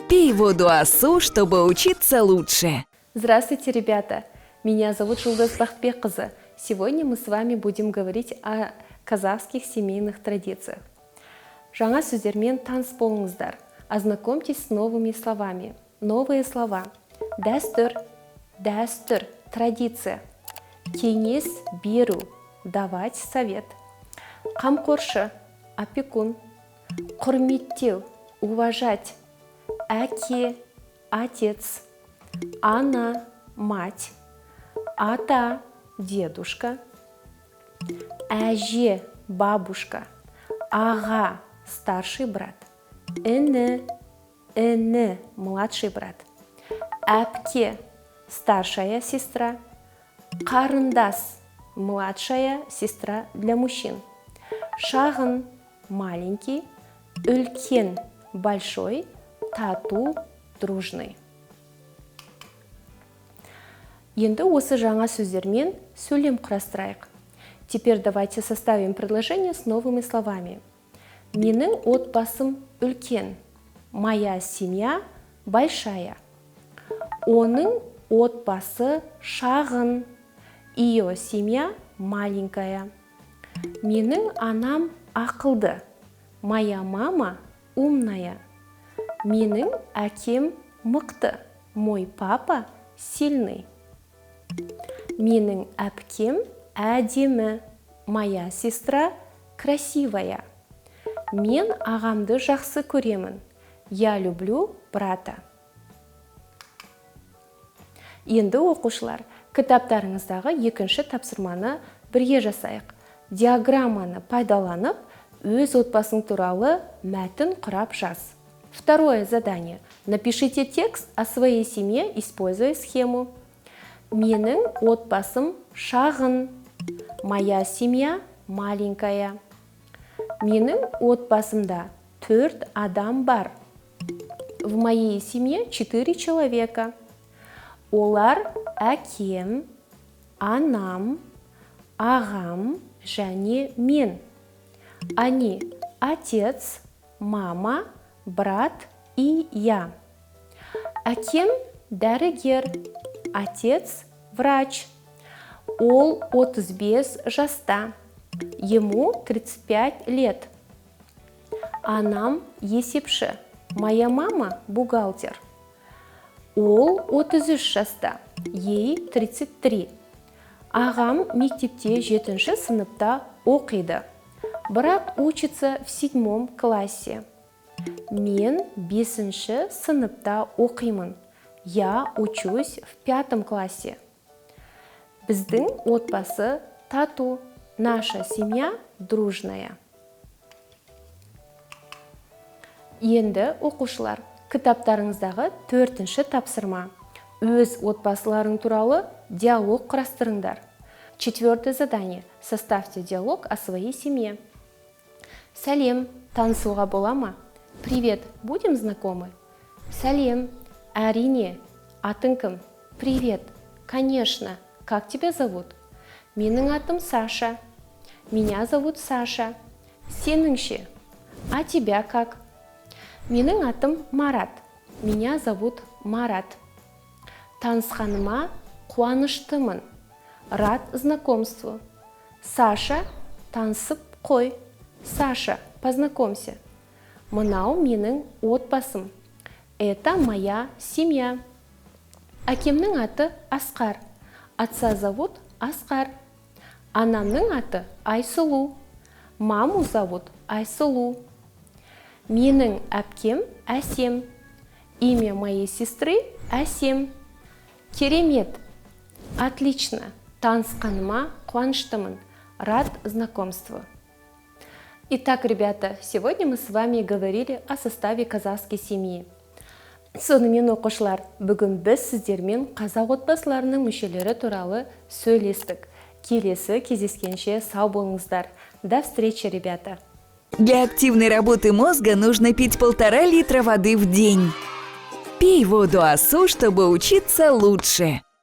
Пей воду АСУ, чтобы учиться лучше. Здравствуйте, ребята! Меня зовут Жұлдыз Бақытбекқызы. Сегодня мы с вами будем говорить о казахских семейных традициях. Жаңа сөздермен таныс болыңыздар. Ознакомьтесь с новыми словами. Новые слова. Дәстүр, дәстүр, традиция. Кеңес беру, давать совет. Қамқоршы, опекун. Құрметтеу, уважать. Әке, отец. Ана, мать. Ата, дедушка. Әже, бабушка. Аға, старший брат. Іні, младший брат. Әпке, старшая сестра. Қарындас, младшая сестра для мужчин. Шағын, маленький. Үлкен, большой. Тату, дружный. Енді осы жаңа сөздермен сөйлем құрастырайық. Теперь давайте составим предложение с новыми словами. Менің отбасым үлкен. Моя семья большая. Оның отбасы шағын. Ее семья маленькая. Менің анам ақылды. Моя мама умная. Менің әкем мықты. Мой папа сильный. Менің әпкем әдемі. Моя сестра красивая. Мен ағамды жақсы көремін. Я люблю брата. Енді оқушылар, кітаптарыңыздағы екінші тапсырманы бірге жасайық. Диаграмманы пайдаланып, өз отбасың туралы мәтін құрап жаз. Второе задание. Напишите текст о своей семье, используя схему. Менің отбасым шағын. Моя семья маленькая. Менің отбасымда 4 адам бар. В моей семье 4 человека. Олар әкем, анам, ағам және мен. Они отец, мама, брат и я. Әкем дәрігер, отец врач. Ол 35 жаста. Ему 35 лет. Анам есепші. Моя мама бухгалтер. Ол 33 жаста. Ей 33. Ағам мектепте 7-ші сыныпта оқиды. Брат учится в 7 классе. Мен 5-ші сыныпта оқимын. Я учусь в 5 классе. Біздің отбасы тату. Наша семья дружная. Енді оқушылар, кітаптарыңыздағы 4-ші тапсырма. Өз отбасыларың туралы диалог құрастырыңдар. 4-е задание. Составьте диалог о своей семье. Сәлем, танысуға бола ма? Привет, будем знакомы? Сәлем, әрине, атың кім? Привет, конечно, как тебя зовут? Менің атым Саша. Меня зовут Саша. Сенің ше? А тебя как? Менің атым Марат. Меня зовут Марат. Танысқаныма қуаныштымын. Рад знакомству. Саша, танысып қой. Саша, познакомься. Мынау менің отбасым. Это моя семья. Әкемнің аты Асқар. Отца зовут Асқар. Анамның аты Айсұлу. Маму зовут Айсұлу. Менің әпкем Әсем. Имя моей сестры Әсем. Керемет. Отлично. Танысқаныма қуаныштымын. Рад знакомству. Итак, ребята, сегодня мы с вами говорили о составе казахской семьи. Сонымен оқушылар, бүгін біз сіздермен қазақ отбасыларының мүшелері туралы сөйлестік. Келесі кездескенше сау болыңыздар. До встречи, ребята! Для активной работы мозга нужно пить 1,5 литра воды в день. Пей воду АСУ, чтобы учиться лучше.